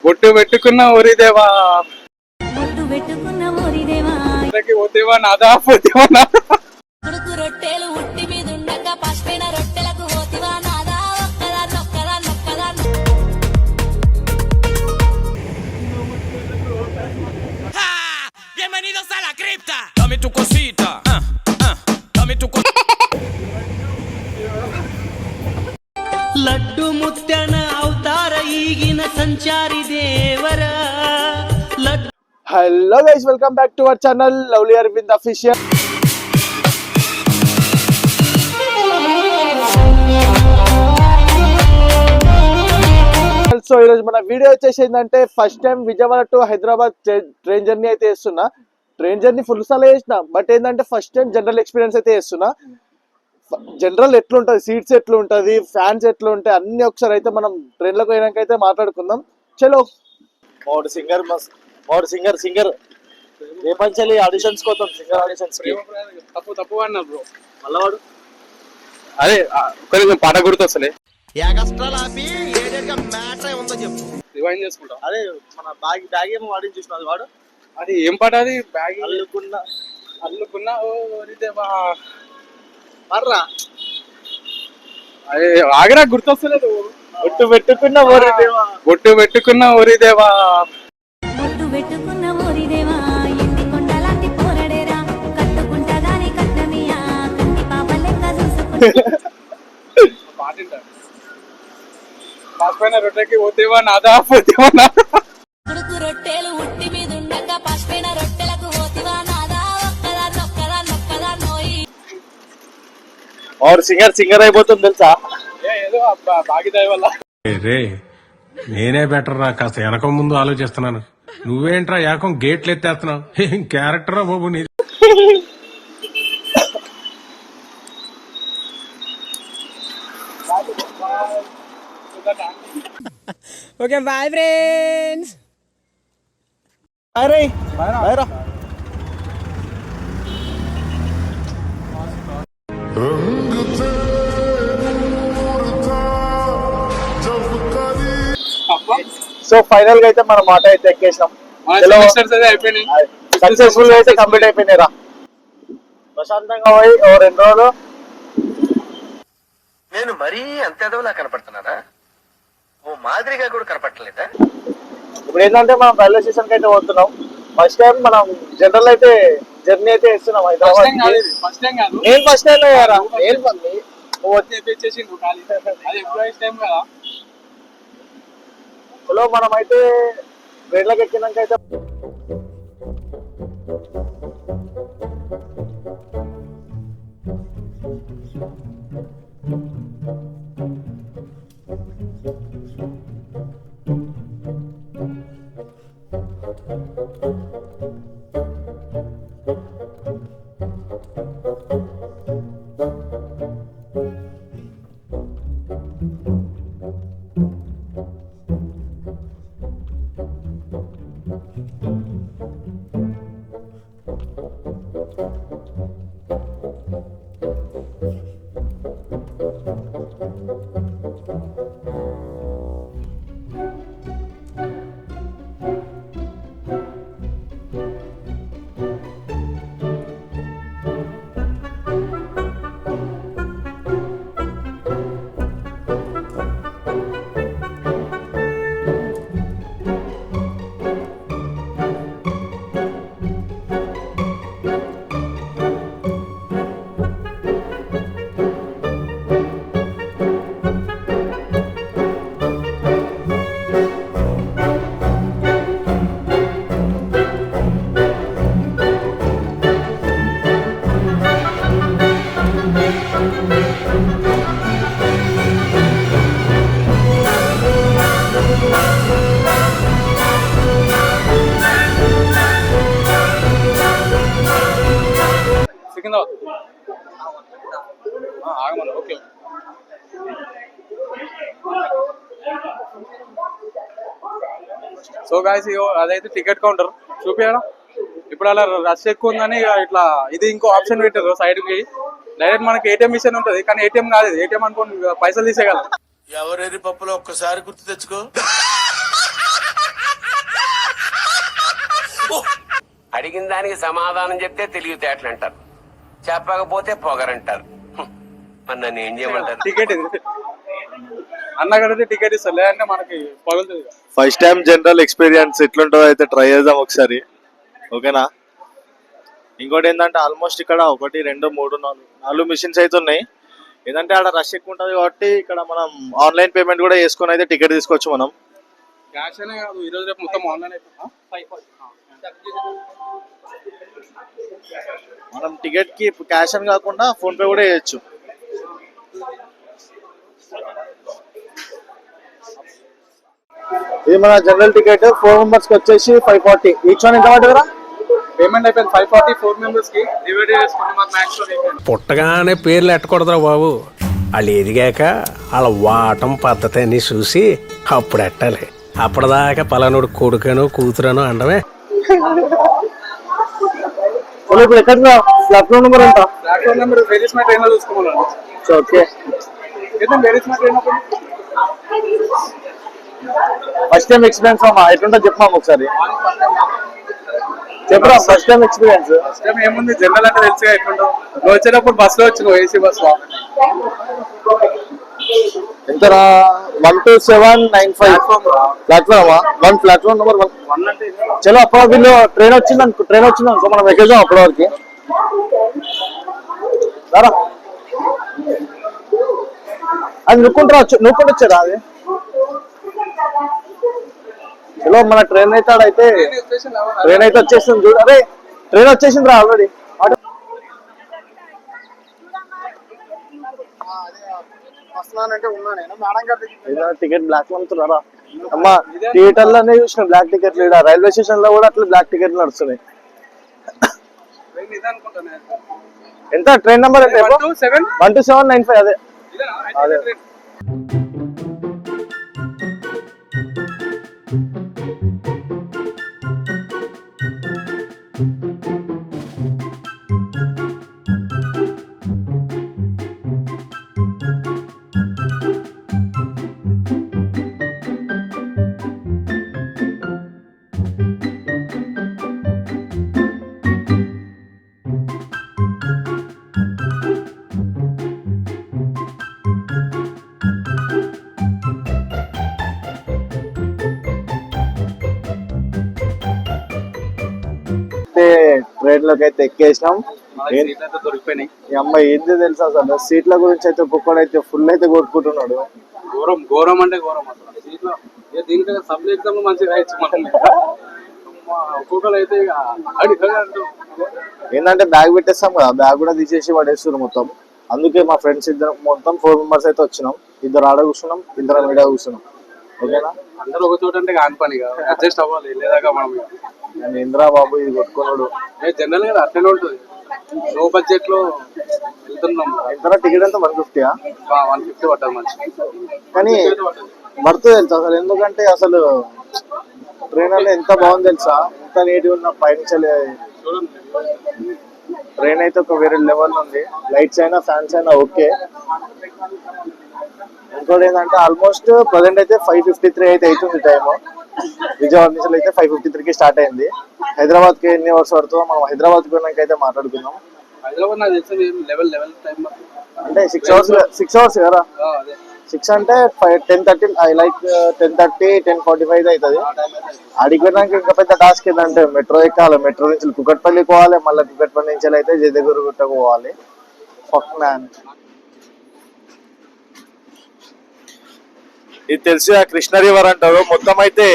బొట్టు పెట్టుకున్న ఊరిదేవా బొట్టు పెట్టుకున్న ఊరిదేవా పోతేవా నాదా పోతేవా నాదా కొడుకు రొట్టెలు ఉట్టి మీద ఉండక పసిపోయిన రొట్టెలకు పోతివా నాదా ఒక్కదా నొక్కదా నొక్కదా Bienvenidos a la cripta. Dame tu cosita. Dame tu cosita. Laddu ಮುತ್ಯನ ಅವತಾರ ಈಗಿನ ಸಂಚಾರಿ ದೇವರ hello guys, welcome back to our channel lovely Aravind official. So ఈరోజు మన వీడియో వచ్చేసి ఏంటంటే first time Vijayawada to Hyderabad train journey అయితే చేస్తున్నా. ట్రైన్ జర్నీ ఫుల్ సార్లు చేసిన, బట్ ఏంటంటే ఫస్ట్ టైం జనరల్ ఎక్స్పీరియన్స్ అయితే చేస్తున్నా. జనరల్ ఎట్లుంటుంది, సీట్స్ ఎట్లుంటుంది, ఫ్యాన్స్ ఎట్లుంటాయి అన్ని ఒకసారి అయితే మనం ట్రైన్లోకి పోయినాక అయితే మాట్లాడుకుందాం. చలో. మోడు సింగర్ రేపంచలి ఆడిషన్స్ కోసం సింగర్ ఆడిషన్స్ కి తప్పు అన్నారు బ్రో. మళ్ళవాడు అదే ఒక్కరి పాట గుర్తొస్తలే, రివైండ్ చేసుకుంటా. అదే మన బ్యాగ్ ఏమో వాడి చూసిన వాడు. అది ఏం పాట? అది బ్యాగ్ అల్లుకున్న ఓరిదేవా మర్రా. అదే ఆగరా, గుర్తొస్తలేదు. బొట్టు పెట్టుకున్న ఊరిదేవా బొట్టు పెట్టుకున్న ఊరిదేవా బొట్టు పెట్టుకున్న ఊరిదేవా ఎండి కొండలాంటి పోరడేరా కట్టుకుంటా గాని కట్టమియా కంటి పాప లెక్క చూసుకుంటా పాట పాసిపోయిన రొట్టెకి పోతేవా నాదా పోతేవా నాదా కొడుకు రొట్టెలు ఉట్టి మీద ఉండక పసిపోయిన రొట్టెలకు పోతివా నాదా ఒక్కదా నొక్కదా నొక్కదా నోయి और సింగర్ అయిపోతుంది తెలుసా. ఏదో బాగిదాయి వల్ల. రే నేనే బెటర్ రా, కాస్త వెనక ముందు ఆలోచిస్తున్నాను. నువ్వేంట్రా ఏకం గేట్లు ఎత్తేస్తున్నావు? ఏం క్యారెక్టరా బాబు నీ. Okay bye friends. అరే బైరా సో ఫైనల్ గా అయితే మన మాట అయితే ఎక్కేసాం. సక్సెస్ఫుల్ గా అయితే కంప్లీట్ అయిపోయినారా. ప్రశాంతంగా పోయి ఓ 2 రోజులు. నేను మరీ అంత ఎదవలా కనపడుతున్నారా? ఓ మాదిరిగా కూడా కనపడలేదా? ఇప్పుడు ఏంటంటే మనం రైల్వే స్టేషన్ కి అయితే పోతున్నాం. ఫస్ట్ టైం మనం జనరల్ అయితే జర్నీ అయితే చేస్తున్నాం హైదరాబాద్. నేను ఫస్ట్ టైం అయ్యారా. చలో మనం అయితే ట్రైన్లోకి ఎక్కినాక అయితే ఆగమను. ఓకే. సో గాయ్స్, అదైతే టికెట్ కౌంటర్ చూపియాలా. ఇప్పుడు అలా రష్ ఎక్కువ ఉందని ఇట్లా ఇది ఇంకో ఆప్షన్ పెట్టారు సైడ్ కి. డైరెక్ట్ మనకి ఏటీఎం మిషన్ ఉంటది, కానీ ఏటీఎం కాదు. ఏటీఎం అనుకోని పైసలు తీసేయగలం. ఎవరెరి పప్పులో ఒక్కసారి గుర్తు తెచ్చుకో. అడిగిన దానికి సమాధానం చెప్తే తెలివితేటలు అంటారు, చెప్పకపోతే పొగరంటారు. మరి నన్ను ఏం చేయమంటారు? టికెట్ ఇది అన్న కడితే టికెట్ ఇస్తారు, లేదంటే మనకి పగులుతుంది. ఫస్ట్ టైం జనరల్ ఎక్స్పీరియన్స్ ఎట్లుంటుందో అయితే ట్రై చేద్దాం ఒకసారి, ఓకేనా? ఇంకోటి ఏంటంటే ఆల్మోస్ట్ ఇక్కడ 1 2 3 4 మిషన్స్ అయితే ఉన్నాయి. ఏంటంటే ఆడ రష్ ఎక్కువ ఉంటుంది కాబట్టి ఇక్కడ మనం ఆన్లైన్ పేమెంట్ కూడా చేసుకొని అయితే టికెట్ తీసుకోవచ్చు మనం. క్యాష్ అనే కాదు, ఈరోజు రేపు మొత్తం ఆన్లైన్ అయిపోతా. మనం టికెట్ కి క్యాష్ అని కాకుండా ఫోన్ పే కూడా చేయొచ్చు. ఇది మన జనరల్ టికెట్ 4 మెంబర్స్ కి వచ్చేసి 540. ఈచ్ వన్ ఎంత పడుతుందా? పేమెంట్ అయిపోయింది 540. 4 మెంబర్స్ కి డివైడ్ చేసుకుంటే మాకు మ్యాక్స్ పుట్టగానే పేర్లు ఎట్టకూడదురా బాబు. వాళ్ళు ఎదిగాక వాళ్ళ వాటం పద్ధతి అన్ని చూసి అప్పుడు ఎట్టాలి. అప్పటిదాకా పలానోడు కొడుకను కూతురను అండమే. ఇప్పుడు ఎక్కడ ప్లాట్ఫామ్ నెంబర్ ఎంత? Platform number various my train లో చూసుకోవాలి. Okay, various my train first time experience అమ్మా ఎట్లుంటో చెప్పాము ఒకసారి, చెప్పరా first time experience. First time ఏముంది, జనరల్ అంటే తెలుసుగా ఎట్లుంటావు. నువ్వు వచ్చేటప్పుడు బస్ లో వచ్చినావు, ఏసీ బస్ లో. ఎంతరా? 12795 ప్లాట్ఫామ్ 1, ప్లాట్ఫామ్ నెంబర్ 1. చలో అప్పటి వీళ్ళు ట్రైన్ వచ్చింది అనుకో మనం ఎక్కేద్దాం అప్పటి వరకు. అది నుక్కుంటారా? వచ్చారా అది? చలో మన ట్రైన్ అయితే ఆడైతే ట్రైన్ అయితే వచ్చేసింది చూడు. అరే ట్రైన్ వచ్చేసింది రా ఆల్రెడీ. టికెట్ బ్లాక్ అమ్ముతున్నారా అమ్మా? థియేటర్ లోనే చూసిన బ్లాక్ టికెట్లు, రైల్వే స్టేషన్ లో కూడా అట్లా బ్లాక్ టికెట్లు నడుస్తున్నాయి. ఎంత ట్రైన్ నెంబర్? 12795. అదే అదే. ట్రైన్ లోకి అయితే ఎక్కేసినాం. దొరికిపోయినాయి. ఈ అమ్మాయి ఏంది తెలుసా అసలు, సీట్ల గురించి అయితే ఒక్కొక్కడు అయితే ఫుల్ అయితే కొట్టుకుంటున్నాడు. ఘోరం అంటే ఘోరం అసలు సీట్లో. దీనికన్నా సబ్ ఎగ్జామ్ లో మంచిగా రాయొచ్చు మనం. ఒక్కొక్కరు అయితే ఏంటంటే బ్యాగ్ పెట్టేస్తాం కదా, బ్యాగ్ కూడా తీసేసి పడేస్తున్నారు మొత్తం. అందుకే మా ఫ్రెండ్స్ ఇద్దరు మొత్తం 4 మెంబర్స్ అయితే వచ్చినాం. 2 ఆడ కూర్చున్నాం, 2 ఈడ కూర్చున్నాం, ఓకేనా? అందరూ ఒక చోట అంటే కాని పని అడ్జస్ట్ అవ్వాలి, లేదాక మనం. నేను ఇంద్రా బాబు ఇది కొట్టుకున్నాడు. జనరల్ గా అట్లనే ఉంటుంది. లో బడ్జెట్ లో వెళ్తున్నాం. ఎంత టికెట్ ఎంత? 150. 150 పట్టాలి మంచి. కానీ వర్త్ తెలుసా అసలు, ఎందుకంటే అసలు ట్రైన్ అంటే ఎంత బాగుంది తెలుసా, ఎంత నీట్గా ఉన్న పైనుంచలే. ట్రైన్ అయితే ఒక వేరే లెవెల్ ఉంది. లైట్స్ అయినా ఫ్యాన్స్ అయినా ఓకే. ఇంకోటి ఏంటంటే ఆల్మోస్ట్ ప్రజెంట్ అయితే 5:53 అయితే అవుతుంది టైము. విజయవాడ నుంచి అయితే 5:53కి స్టార్ట్ అయింది. హైదరాబాద్ కి ఎన్ని అవర్స్ పడుతుందో మనం హైదరాబాద్ పోయినాక అయితే మాట్లాడుకుందాం. హైదరాబాద్ నాకు తెలిసి లెవెల్ టైం అంటే 6 అవర్స్ కదా. 6 అంటే 10:30 లైక్ 10:30 10:45 అవుతుంది. అడిగి పోయినాక ఇంకా పెద్ద టాస్క్ ఏంటంటే మెట్రో ఎక్కాలి. మెట్రో నుంచి కుకట్పల్లి పోవాలి, మళ్ళీ కుకట్పల్లి నుంచి అయితే జయదేగురుగుట్టకు పోవాలి. Fuck man. ఇది తెలిసి ఆ కృష్ణ రివర్ అంటారు. మొత్తం అయితే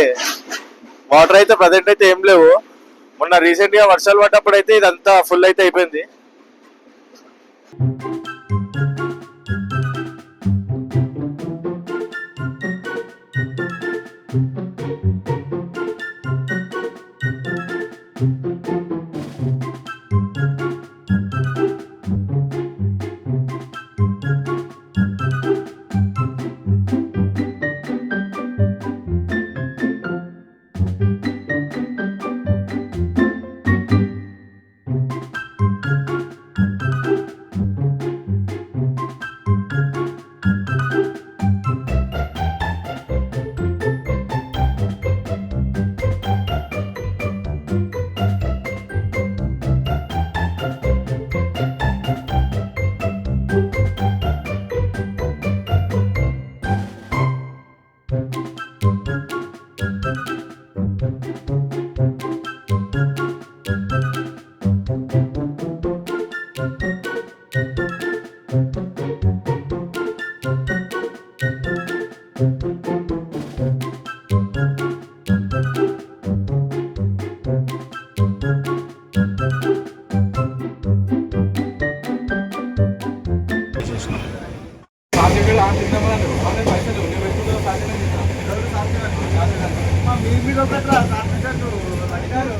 వాటర్ అయితే ప్రజెంట్ అయితే ఏం లేవు. మొన్న రీసెంట్ గా వర్షాలు పడ్డప్పుడు అయితే ఇదంతా ఫుల్ అయితే అయిపోయింది.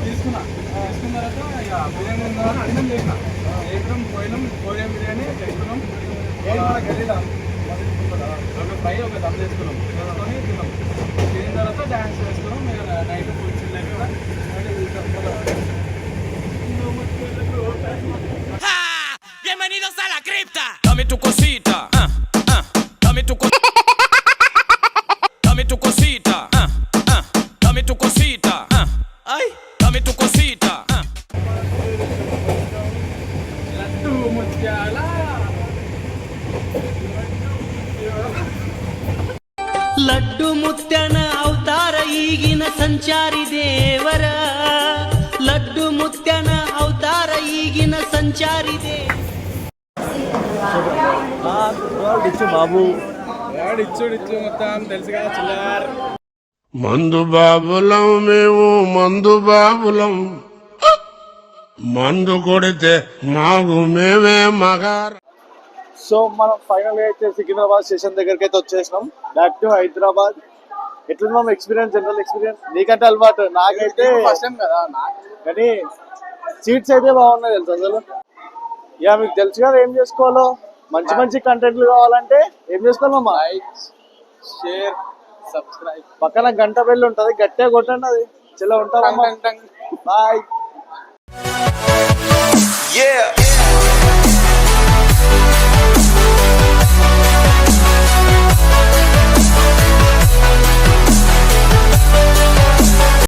తీసుకున్నా తీసుకున్న తర్వాత ఇక బిర్యానీ ఉందని అన్నం చేసిన చేసినాం పోయినాం బిర్యానీ చేసుకున్నాం గలీలా ఒక ఫ్రై ఒక దమ్ చేసుకున్నాం చేసుకొని తిన్నాం తిన్న తర్వాత డ్యాన్స్ చేసుకున్నాం నైట్ ఫుల్ చిల్ కూడా ¡Ja! Bienvenidos a la cripta. Dame tu cosita. Dame tu cosita. Dame tu cosita. Dame tu cosita. Ay, dame tu cosita. Laddu ముత్యాల ಲಡ್ಡು ಮುತ್ಯನ ಅವತಾರ ಈಗಿನ ಸಂಚಾರಿ ದೇವರ ಲಡ್ಡು ಮುತ್ಯನ ಅವತಾರ ಈಗಿನ ಸಂಚಾರಿ బాబు ఇచ్చు మొత్తం తెలుసు కదా చిల్లర్ మందు బాబులం మేము మందు బాబులం మందు కొడితే మాకు మేమే మగారు. సో మనం ఫైనల్ అయితే సికింద్రాబాద్ స్టేషన్ దగ్గరికి అయితే వచ్చేసినాం. Back to Hyderabad. ఎట్లా మనం ఎక్స్పీరియన్స్, జనరల్ ఎక్స్పీరియన్స్? నీకంటే అలవాటు, నాకైతే ఫస్ట్ టైం కదా కానీ సీట్స్ అయితే బాగున్నాయి తెలుసు అసలు. ఇక మీకు తెలుసు కదా ఏం చేసుకోవాలో. మంచి మంచి కంటెంట్లు కావాలంటే ఏం చేసుకోవాలమ్మా? లైక్ షేర్ సబ్స్క్రైబ్ పక్కన గంట బెల్ ఉంటుంది, గట్టిగా కొట్టండి. అది చిల్ల ఉంటాం. బాయ్. Yeah.